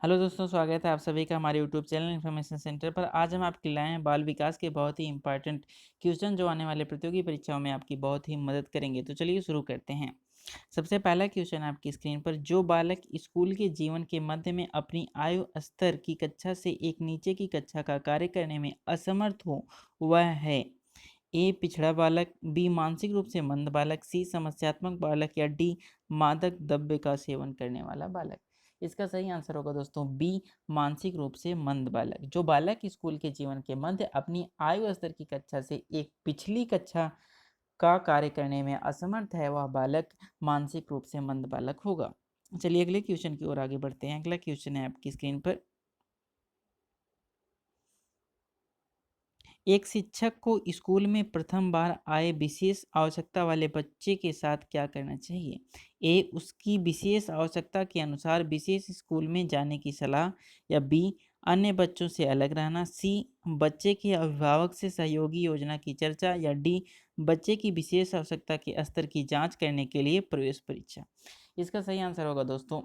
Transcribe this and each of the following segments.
Hello दोस्तों, स्वागत है आप सभी का हमारे यूट्यूब चैनल इन्फॉर्मेशन सेंटर पर। आज हम आपके लाए हैं बाल विकास के बहुत ही इंपॉर्टेंट क्वेश्चन जो आने वाले प्रतियोगी परीक्षाओं में आपकी बहुत ही मदद करेंगे। तो चलिए शुरू करते हैं। सबसे पहला क्वेश्चन आपकी स्क्रीन पर, जो बालक स्कूल के जीवन के मध्य में अपनी आयु स्तर की कक्षा से एक नीचे की कक्षा का कार्य करने में असमर्थ हो वह है ए पिछड़ा बालक, बी मानसिक रूप से मंद बालक, सी समस्यात्मक बालक या डी मादक द्रव्य का सेवन करने वाला बालक। इसका सही आंसर होगा दोस्तों बी मानसिक रूप से मंद बालक। जो बालक स्कूल के जीवन के मध्य अपनी आयु स्तर की कक्षा से एक पिछली कक्षा का कार्य करने में असमर्थ है वह बालक मानसिक रूप से मंद बालक होगा। चलिए अगले क्वेश्चन की ओर आगे बढ़ते हैं। अगला क्वेश्चन है आपकी स्क्रीन पर, एक शिक्षक को स्कूल में प्रथम बार आए विशेष आवश्यकता वाले बच्चे के साथ क्या करना चाहिए। ए उसकी विशेष आवश्यकता के अनुसार विशेष स्कूल में जाने की सलाह, या बी अन्य बच्चों से अलग रहना, सी बच्चे के अभिभावक से सहयोगी योजना की चर्चा, या डी बच्चे की विशेष आवश्यकता के स्तर की जांच करने के लिए प्रवेश परीक्षा। इसका सही आंसर होगा दोस्तों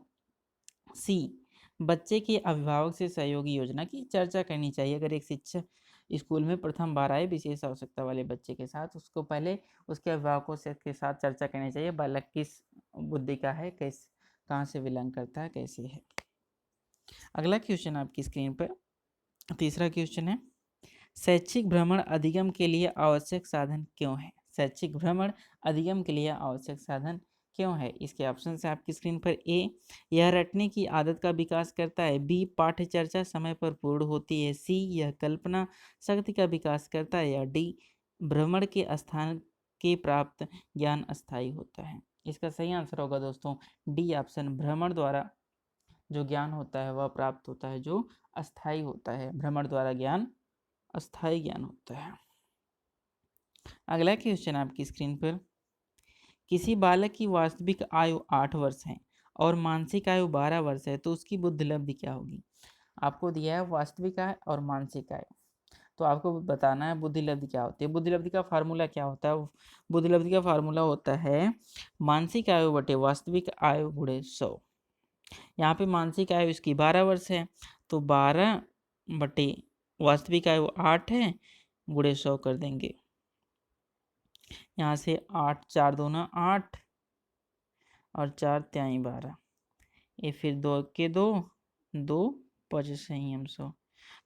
सी बच्चे के अभिभावक से सहयोगी योजना की चर्चा करनी चाहिए। अगर एक शिक्षक स्कूल में प्रथम बार आए विशेष आवश्यकता वाले बच्चे के साथ, उसको पहले उसके अभिभावकों से के साथ चर्चा करनी चाहिए, बालक किस बुद्धि का है, कैसे कहाँ से बिलोंग करता है, कैसे है। अगला क्वेश्चन आपकी स्क्रीन पर, तीसरा क्वेश्चन है, शैक्षिक भ्रमण अधिगम के लिए आवश्यक साधन क्यों है। शैक्षिक भ्रमण अधिगम के लिए आवश्यक साधन क्यों है। इसके ऑप्शन है आपकी स्क्रीन पर, ए यह रटने की आदत का विकास करता है, बी पाठ्य चर्चा समय पर पूर्ण होती है, सी यह कल्पना शक्ति का विकास करता है, या डी भ्रमण के स्थान के प्राप्त ज्ञान अस्थायी होता है। इसका सही आंसर होगा दोस्तों डी ऑप्शन, भ्रमण द्वारा जो ज्ञान होता है वह प्राप्त होता है जो अस्थायी होता है। भ्रमण द्वारा ज्ञान अस्थायी ज्ञान होता है। अगला क्वेश्चन आपकी स्क्रीन पर, किसी बालक की वास्तविक आयु 8 वर्ष है और मानसिक आयु 12 वर्ष है तो उसकी बुद्धि लब्धि क्या होगी। आपको दिया है वास्तविक आयु और मानसिक आयु, तो आपको बताना है बुद्धि लब्धि क्या होती है। बुद्धि लब्धि का फार्मूला क्या होता है। बुद्धि लब्धि का फार्मूला होता है मानसिक आयु बटे वास्तविक आयु गुणे 100। यहाँ पे मानसिक आयु इसकी 12 वर्ष है, तो 12 बटे वास्तविक आयु 8 है, गुणे 100 कर देंगे। यहाँ से 8 4 दूना 8 और 4 त्याई 12, ये फिर 2 के 2 2 5 सही हम 100,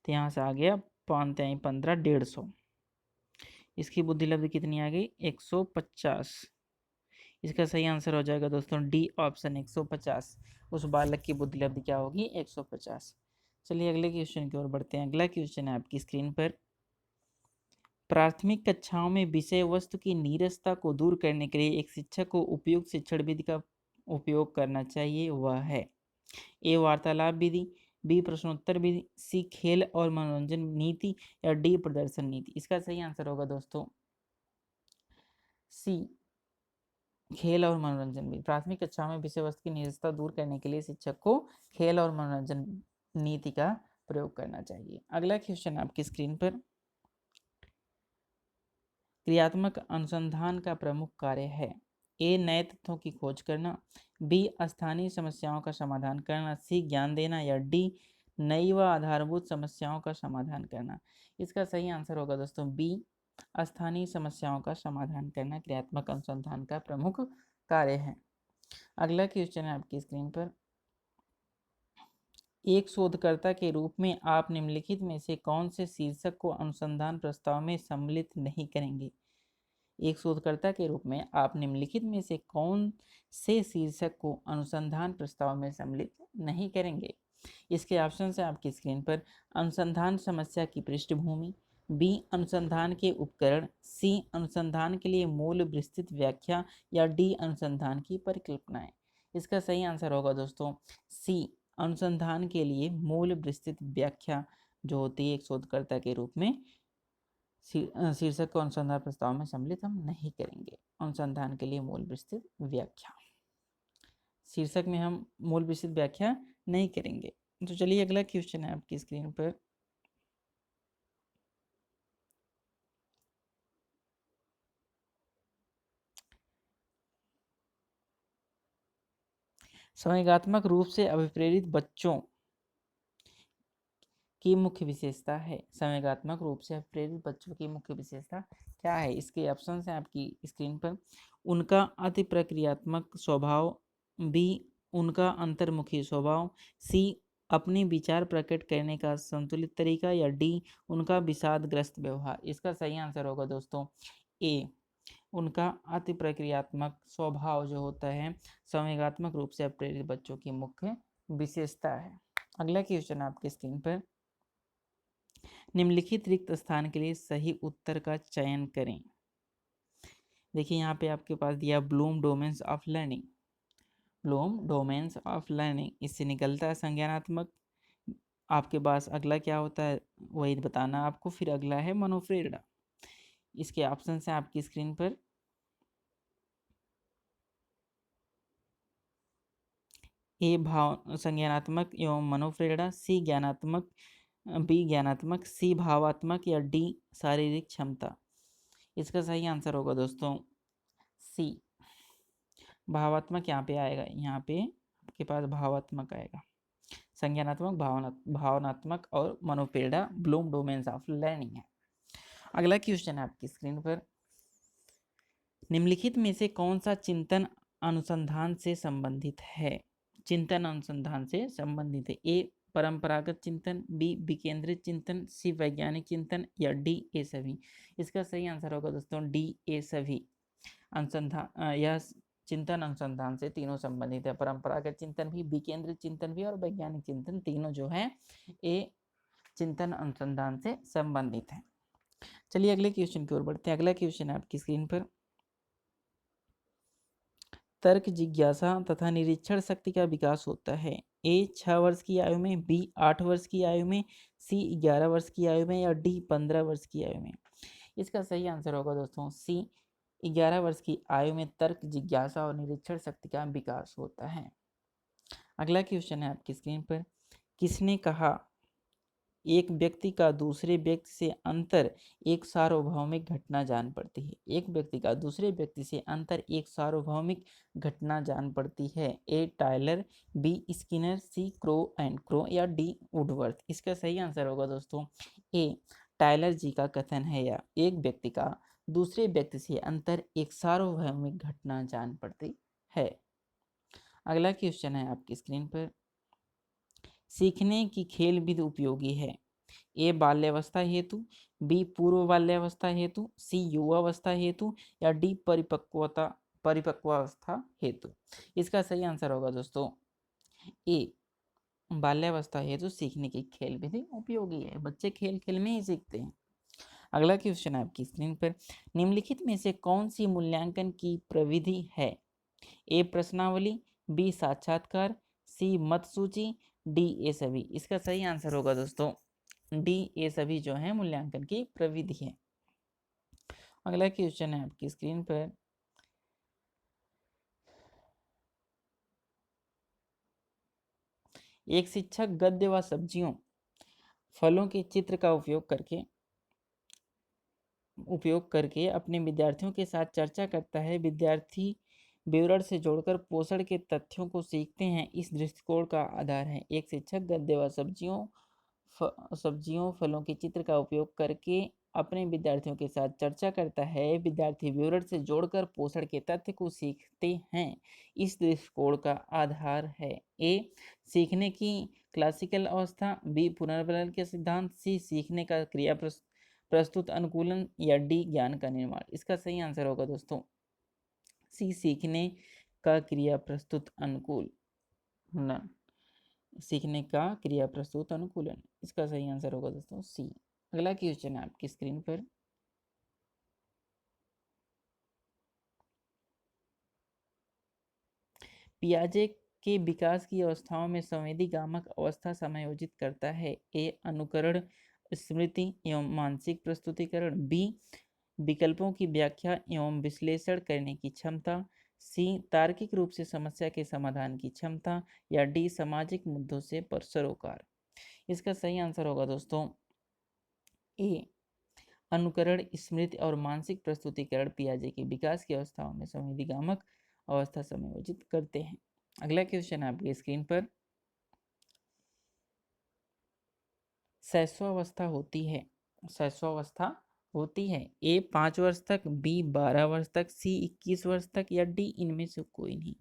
तो यहाँ से आ गया 5 त्याई 15 150। इसकी बुद्धि लब्धि कितनी आ गई 150। इसका सही आंसर हो जाएगा दोस्तों डी ऑप्शन 150। उस बालक की बुद्धि लब्धि क्या होगी 150। चलिए अगले क्वेश्चन की ओर बढ़ते हैं। अगला क्वेश्चन है आपकी स्क्रीन पर, प्राथमिक कक्षाओं में विषय वस्तु की नीरसता को दूर करने के लिए एक शिक्षक को उपयुक्त शिक्षण विधि का उपयोग करना चाहिए, वह है ए वार्तालाप विधि, बी प्रश्नोत्तर विधि, सी खेल और मनोरंजन नीति, या डी प्रदर्शन नीति। इसका सही आंसर होगा दोस्तों सी खेल और मनोरंजन विधि। प्राथमिक कक्षा में विषय वस्तु की नीरसता दूर करने के लिए शिक्षक को खेल और मनोरंजन नीति का प्रयोग करना चाहिए। अगला क्वेश्चन आपकी स्क्रीन पर, क्रियात्मक अनुसंधान का प्रमुख कार्य है ए नए तथ्यों की खोज करना, बी स्थानीय समस्याओं का समाधान करना, सी ज्ञान देना, या डी नई व आधारभूत समस्याओं का समाधान करना। इसका सही आंसर होगा दोस्तों बी स्थानीय समस्याओं का समाधान करना क्रियात्मक अनुसंधान का प्रमुख कार्य है। अगला क्वेश्चन है आपकी स्क्रीन पर, एक शोधकर्ता के रूप में आप निम्नलिखित में से कौन से शीर्षक को अनुसंधान प्रस्ताव में सम्मिलित नहीं करेंगे। एक शोधकर्ता के रूप में आप निम्नलिखित में से कौन से शीर्षक को अनुसंधान प्रस्ताव में सम्मिलित नहीं करेंगे। इसके ऑप्शन है आपकी स्क्रीन पर, अनुसंधान समस्या की पृष्ठभूमि, बी अनुसंधान के उपकरण, सी अनुसंधान के लिए मूल विस्तृत व्याख्या, या डी अनुसंधान की परिकल्पनाएं। इसका सही आंसर होगा दोस्तों सी अनुसंधान के लिए मूल विस्तृत व्याख्या जो होती है एक शोधकर्ता के रूप में शीर्षक को अनुसंधान प्रस्ताव में सम्मिलित हम नहीं करेंगे। अनुसंधान के लिए मूल विस्तृत व्याख्या शीर्षक में हम मूल विस्तृत व्याख्या नहीं करेंगे। तो चलिए अगला क्वेश्चन है आपकी स्क्रीन पर, संवेगात्मक रूप से अभिप्रेरित बच्चों की मुख्य विशेषता है? संवेगात्मक रूप से प्रेरित बच्चों की मुख्य विशेषता क्या है? इसके ऑप्शन है आपकी स्क्रीन पर। उनका अति प्रक्रियात्मक स्वभाव, बी उनका अंतर्मुखी स्वभाव, सी अपने विचार प्रकट करने का संतुलित तरीका, या डी उनका विषादग्रस्त व्यवहार। इसका सही आंसर होगा दोस्तों ए, उनका अति प्रक्रियात्मक स्वभाव जो होता है संवेगात्मक रूप से प्रेरित बच्चों की मुख्य विशेषता है। अगला क्वेश्चन आपके स्क्रीन पर, निम्नलिखित रिक्त स्थान के लिए सही उत्तर का चयन करें। देखिए यहाँ पे आपके पास दिया Bloom domains of learning, Bloom domains of learning, इससे निकलता है संज्ञानात्मक। आपके पास अगला क्या होता है वही बताना आपको। फिर अगला है मनोप्रेरणा। इसके ऑप्शन है आपकी स्क्रीन पर। ए भाव संज्ञानात्मक एवं मनोप्रेरणा, सी ज्ञानात्मक, बी ज्ञानात्मक, सी भावात्मक, या डी शारीरिक क्षमता। इसका सही आंसर होगा दोस्तों सी भावात्मक। यहाँ पे आएगा, यहाँ पे आपके पास भावात्मक आएगा। संज्ञानात्मक, भावनात्मक और मनोप्रेरणा ब्लूम डोमेन्स ऑफ लर्निंग है। अगला क्वेश्चन है आपकी स्क्रीन पर, निम्नलिखित में से कौन सा चिंतन अनुसंधान से संबंधित है? चिंतन अनुसंधान से संबंधित है। ए परंपरागत चिंतन, बी विकेंद्रित चिंतन, सी वैज्ञानिक चिंतन, या डी ए सभी। इसका सही आंसर होगा दोस्तों डी ए सभी। अनुसंधान यह चिंतन अनुसंधान से तीनों संबंधित है। परंपरागत चिंतन भी, विकेंद्रित चिंतन भी और वैज्ञानिक चिंतन तीनों जो है ये चिंतन अनुसंधान से संबंधित है। चलिए अगले क्वेश्चन की ओर बढ़ते हैं। अगला क्वेश्चन है आपकी स्क्रीन पर, तर्क जिज्ञासा तथा निरीक्षण शक्ति का विकास होता है। ए 6 वर्ष की आयु में, बी 8 वर्ष की आयु में, सी 11 वर्ष की आयु में, या डी 15 वर्ष की आयु में। इसका सही आंसर होगा दोस्तों सी 11 वर्ष की आयु में तर्क जिज्ञासा और निरीक्षण शक्ति का विकास होता है। अगला क्वेश्चन है आपकी स्क्रीन पर, किसने कहा एक व्यक्ति का दूसरे व्यक्ति से अंतर एक सार्वभौमिक घटना जान पड़ती है? एक व्यक्ति का दूसरे व्यक्ति से अंतर एक सार्वभौमिक घटना जान पड़ती है। A Tyler, B Skinner, C Crow and Crow, या डी वुडवर्थ। इसका सही आंसर होगा दोस्तों ए टायलर जी का कथन है, या एक व्यक्ति का दूसरे व्यक्ति से अंतर एक सार्वभौमिक घटना जान पड़ती है। अगला क्वेश्चन है आपकी स्क्रीन पर, सीखने की खेल विधि उपयोगी है। ए बाल्यावस्था हेतु, बी पूर्व बाल्यावस्था हेतु, सी युवावस्था हेतु, या डी परिपक्वावस्था हेतु। इसका सही आंसर होगा दोस्तों ए बाल्यावस्था हेतु सीखने की खेल विधि उपयोगी है। बच्चे खेल खेल में ही सीखते हैं। अगला क्वेश्चन है आपकी स्क्रीन पर, निम्नलिखित में से कौन सी मूल्यांकन की प्रविधि है? ए प्रश्नावली, बी साक्षात्कार, सी मत सूची, डी ए सभी। इसका सही आंसर होगा दोस्तों डी ए सभी जो है मूल्यांकन की प्रविधि है। अगला क्वेश्चन है आपकी स्क्रीन पर, एक शिक्षक गद्य व सब्जियों फलों के चित्र का उपयोग करके अपने विद्यार्थियों के साथ चर्चा करता है। विद्यार्थी विवरण से जोड़कर पोषण के तथ्यों को सीखते हैं। इस दृष्टिकोण का आधार है। एक शिक्षक गद्य व सब्जियों फलों के चित्र का उपयोग करके अपने विद्यार्थियों के साथ चर्चा करता है। विद्यार्थी विवरण से जोड़कर पोषण के तथ्य को सीखते हैं। इस दृष्टिकोण का आधार है। ए सीखने की क्लासिकल अवस्था, बी पुनर्बल के सिद्धांत, सी सीखने का क्रिया प्रस्तुत अनुकूलन, या डी ज्ञान का निर्माण। इसका सही आंसर होगा दोस्तों सी सीखने का क्रिया प्रस्तुत अनुकूलन, सीखने का क्रिया प्रस्तुत अनुकूलन। इसका सही आंसर होगा दोस्तों सी। अगला क्वेश्चन है आपकी स्क्रीन पर, पियाजे के विकास की अवस्थाओं में संवेदी गामक अवस्था समायोजित करता है। ए अनुकरण, स्मृति एवं मानसिक प्रस्तुतिकरण, बी विकल्पों की व्याख्या एवं विश्लेषण करने की क्षमता, सी तार्किक रूप से समस्या के समाधान की क्षमता, या डी सामाजिक मुद्दों से सरोकार। इसका सही आंसर होगा दोस्तों ए अनुकरण, स्मृति और मानसिक प्रस्तुतिकरण पियाजे के विकास की अवस्थाओं में संवेदीगामक अवस्था समायोजित करते हैं। अगला क्वेश्चन है आपकी स्क्रीन पर, शैशवावस्था होती है? शैशवावस्था होती है। ए 5 वर्ष तक, बी 12 वर्ष तक, सी 21 वर्ष तक या डी इनमें से कोई नहीं।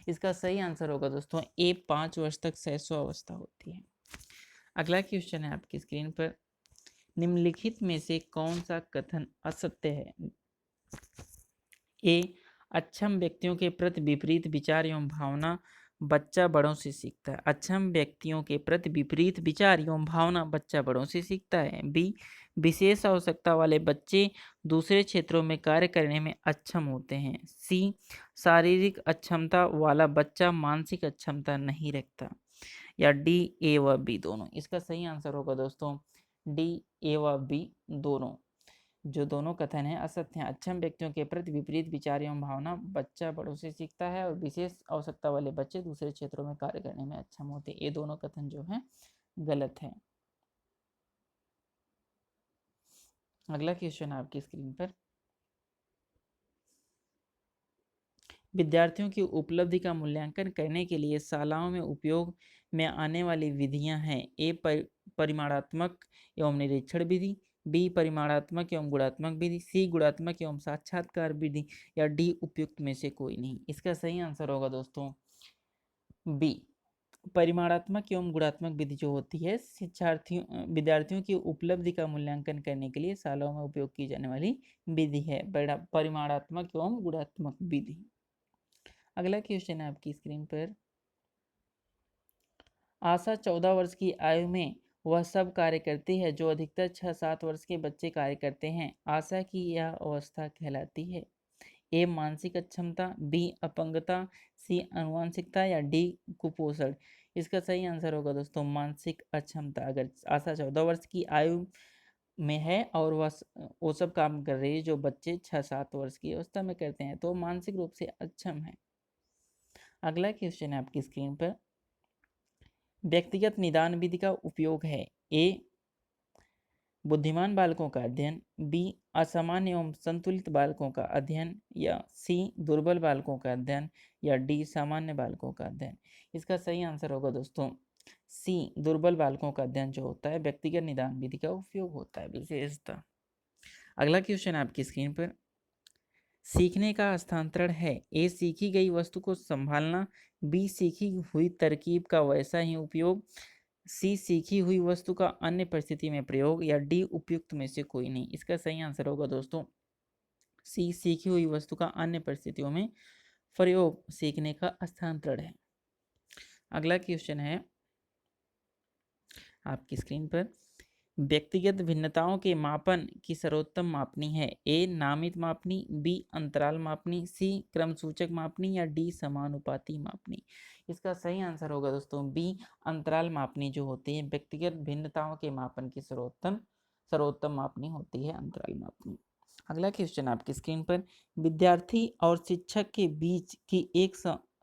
इसका सही आंसर होगा दोस्तों ए 5 वर्ष तक शैशवावस्था होती है। अगला क्वेश्चन है आपकी स्क्रीन पर, निम्नलिखित में से कौन सा कथन असत्य है? ए अक्षम व्यक्तियों के प्रति विपरीत विचार एवं भावना बच्चा बड़ों से सीखता है। अक्षम व्यक्तियों के प्रति विपरीत विचार एवं भावना बच्चा बड़ों से सीखता है। बी विशेष आवश्यकता वाले बच्चे दूसरे क्षेत्रों में कार्य करने में अक्षम होते हैं। सी शारीरिक अक्षमता वाला बच्चा मानसिक अक्षमता नहीं रखता। या डी ए व बी दोनों। इसका सही आंसर होगा दोस्तों डी ए व बी दोनों। जो दोनों कथन हैं असत्य हैं। अक्षम व्यक्तियों के प्रति विपरीत विचार एवं भावना बच्चा बड़ों से सीखता है और विशेष आवश्यकता वाले बच्चे दूसरे क्षेत्रों में कार्य करने में अक्षम होते हैं। ये दोनों कथन जो हैं गलत है। अगला क्वेश्चन है आपकी स्क्रीन पर, विद्यार्थियों की उपलब्धि का मूल्यांकन करने के लिए शालाओं में उपयोग में आने वाली विधियां हैं। ए परिमाणात्मक एवं निरीक्षण विधि, बी परिमाणात्मक एवं गुणात्मक विधि, सी गुणात्मक एवं साक्षात्कार विधि या डी उपयुक्त में से कोई नहीं। इसका सही आंसर होगा दोस्तों बी परिमाणात्मक एवं गुणात्मक विधि जो होती है विद्यार्थियों की उपलब्धि का मूल्यांकन करने के लिए शालाओं में उपयोग की जाने वाली विधि है परिमाणात्मक एवं गुणात्मक विधि। अगला क्वेश्चन है आपकी स्क्रीन पर, आशा 14 वर्ष की आयु में वह सब कार्य करती है जो अधिकतर 6-7 वर्ष के बच्चे कार्य करते हैं। आशा की यह अवस्था कहलाती है। ए मानसिक अक्षमता, बी अपंगता, सी आनुवंशिकता या डी कुपोषण। इसका सही आंसर होगा दोस्तों मानसिक अक्षमता। अगर आशा 14 वर्ष की आयु में है और वह वो सब काम कर रही है जो बच्चे 6-7 वर्ष की अवस्था में करते हैं तो मानसिक रूप से अक्षम है। अगला क्वेश्चन है आपकी स्क्रीन पर, व्यक्तिगत निदान विधि का उपयोग है। ए बुद्धिमान बालकों का अध्ययन, बी असामान्य एवं संतुलित बालकों का अध्ययन या सी दुर्बल बालकों का अध्ययन या डी सामान्य बालकों का अध्ययन। इसका सही आंसर होगा दोस्तों सी दुर्बल बालकों का अध्ययन जो होता है व्यक्तिगत निदान विधि का उपयोग होता है विशेषता। अगला क्वेश्चन है आपकी स्क्रीन पर, सीखने का हस्तांतरण है। ए सीखी गई वस्तु को संभालना, बी सीखी हुई तरकीब का वैसा ही उपयोग, सी सीखी हुई वस्तु का अन्य परिस्थिति में प्रयोग या डी उपयुक्त में से कोई नहीं। इसका सही आंसर होगा दोस्तों सी सीखी हुई वस्तु का अन्य परिस्थितियों में प्रयोग सीखने का हस्तांतरण है। अगला क्वेश्चन है आपकी स्क्रीन पर, व्यक्तिगत भिन्नताओं के मापन की सर्वोत्तम मापनी है। ए नामित मापनी, बी अंतराल मापनी, सी क्रमसूचक मापनी या डी समानुपाती मापनी। इसका सही आंसर होगा दोस्तों बी अंतराल मापनी जो होती है व्यक्तिगत भिन्नताओं के मापन की सर्वोत्तम मापनी होती है अंतराल मापनी। अगला क्वेश्चन आपकी स्क्रीन पर, विद्यार्थी और शिक्षक के बीच की एक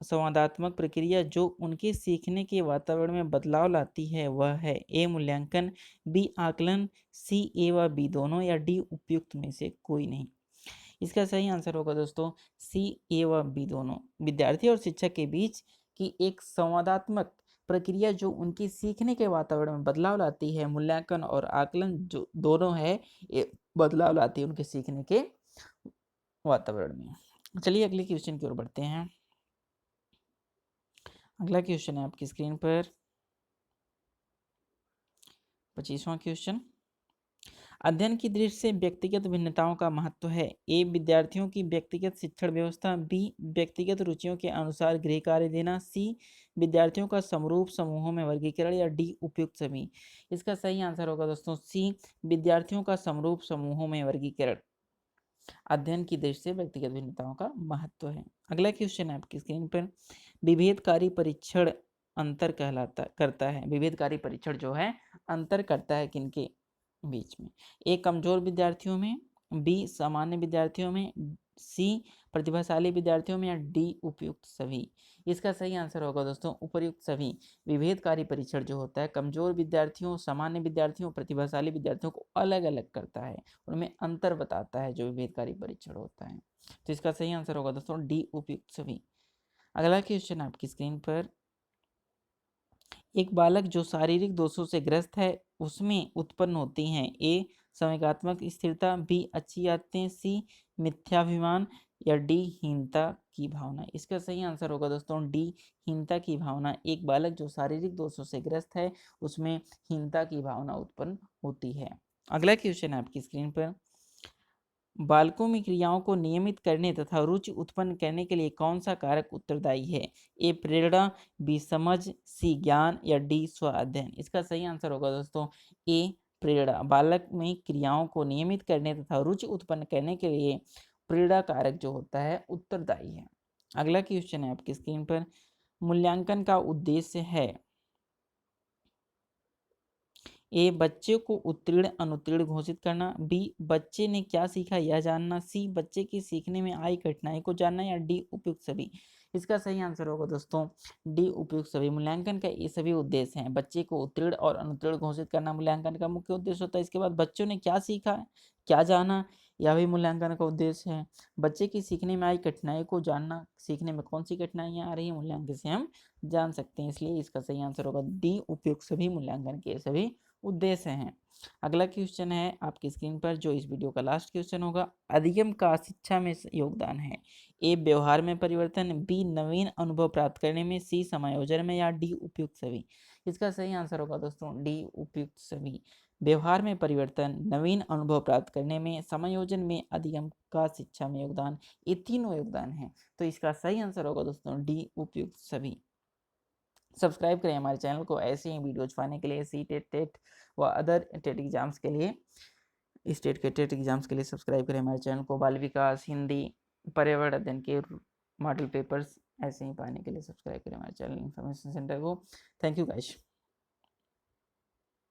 संवादात्मक प्रक्रिया जो उनके सीखने के वातावरण में बदलाव लाती है वह है। ए मूल्यांकन, बी आकलन, सी ए व बी दोनों या डी उपयुक्त में से कोई नहीं। इसका सही आंसर होगा दोस्तों सी ए व बी दोनों। विद्यार्थी और शिक्षक के बीच की एक संवादात्मक प्रक्रिया जो उनकी सीखने के वातावरण में बदलाव लाती है, मूल्यांकन और आकलन जो दोनों है ये बदलाव लाती है उनके सीखने के वातावरण में। चलिए अगले क्वेश्चन की ओर बढ़ते हैं। अगला क्वेश्चन है आपकी स्क्रीन पर 25वां क्वेश्चन, अध्ययन की दृष्टि से व्यक्तिगत भिन्नताओं का महत्व है। ए विद्यार्थियों की व्यक्तिगत शिक्षण व्यवस्था, बी व्यक्तिगत रुचियों के अनुसार गृह कार्य देना, सी विद्यार्थियों का समरूप समूहों में वर्गीकरण या डी उपयुक्त सभी। इसका सही आंसर होगा दोस्तों सी विद्यार्थियों का समरूप समूहों में वर्गीकरण अध्ययन की दृष्टि से व्यक्तिगत भिन्नताओं का महत्व है। अगला क्वेश्चन है आपकी स्क्रीन पर, विभेदकारी परीक्षण अंतर करता है। विभेदकारी परीक्षण जो है अंतर करता है किनके बीच में? ए कमजोर विद्यार्थियों में, बी सामान्य विद्यार्थियों में, सी प्रतिभाशाली विद्यार्थियों में या डी उपयुक्त सभी। इसका सही आंसर होगा दोस्तों उपयुक्त सभी। विभेदकारी परीक्षण जो होता है कमजोर विद्यार्थियों, सामान्य विद्यार्थियों, प्रतिभाशाली विद्यार्थियों को अलग अलग करता है, उनमें अंतर बताता है जो विभेदकारी परीक्षण होता है। तो इसका सही आंसर होगा दोस्तों डी उपयुक्त सभी। अगला क्वेश्चन आपकी स्क्रीन पर, एक बालक जो शारीरिक दोषों से ग्रस्त है उसमें उत्पन्न होती हैं ए संवेगात्मक स्थिरता, बी अच्छी आदतें, सी मिथ्याभिमान या डी हीनता की भावना। इसका सही आंसर होगा दोस्तों डी हीनता की भावना। एक बालक जो शारीरिक दोषों से ग्रस्त है उसमें हीनता की भावना उत्पन्न होती है। अगला क्वेश्चन है आपकी स्क्रीन पर, बालकों में क्रियाओं को नियमित करने तथा रुचि उत्पन्न करने के लिए कौन सा कारक उत्तरदायी है? ए प्रेरणा, बी समझ, सी ज्ञान या डी स्व अध्ययन। इसका सही आंसर होगा दोस्तों ए प्रेरणा। बालक में क्रियाओं को नियमित करने तथा रुचि उत्पन्न करने के लिए प्रेरणा कारक जो होता है उत्तरदायी है। अगला क्वेश्चन है आपकी स्क्रीन पर, मूल्यांकन का उद्देश्य है ए बच्चे को उत्तीर्ण अनुत्तीर्ण घोषित करना, बी बच्चे ने क्या सीखा यह जानना, सी बच्चे की सीखने में आई कठिनाई को जानना या डी उपयुक्त सभी। इसका सही आंसर होगा दोस्तों डी उपयुक्त सभी। मूल्यांकन का ये सभी उद्देश्य हैं। बच्चे को उत्तीर्ण और अनुत्तीर्ण घोषित करना मूल्यांकन का मुख्य उद्देश्य होता है। इसके बाद बच्चों ने क्या सीखा क्या जाना यह भी मूल्यांकन का उद्देश्य है। बच्चे की सीखने में आई कठिनाई को जानना, सीखने में कौन सी कठिनाइयां आ रही है मूल्यांकन से हम जान सकते हैं, इसलिए इसका सही आंसर होगा डी उपयुक्त सभी मूल्यांकन के सभी उद्देश्य हैं। अगला क्वेश्चन है आपकी स्क्रीन पर जो इस वीडियो का लास्ट क्वेश्चन होगा, अधिगम का शिक्षा में योगदान है ए व्यवहार में परिवर्तन, बी नवीन अनुभव प्राप्त करने में, सी समायोजन में या डी उपयुक्त सभी। इसका सही आंसर होगा दोस्तों डी उपयुक्त सभी। व्यवहार में परिवर्तन, नवीन अनुभव प्राप्त करने में, समायोजन में, अधिगम का शिक्षा में योगदान, ये तीनों योगदान है। तो इसका सही आंसर होगा दोस्तों डी उपयुक्त सभी। सब्सक्राइब करें हमारे चैनल को ऐसे ही वीडियोज पाने के लिए। सी टेट व अदर टेट एग्जाम्स के लिए, स्टेट के टेट एग्जाम्स के लिए सब्सक्राइब करें हमारे चैनल को। बाल विकास, हिंदी, पर्यावरण अध्ययन के मॉडल पेपर्स ऐसे ही पाने के लिए सब्सक्राइब करें हमारे चैनल इन्फॉर्मेशन सेंटर को। Thank you guys.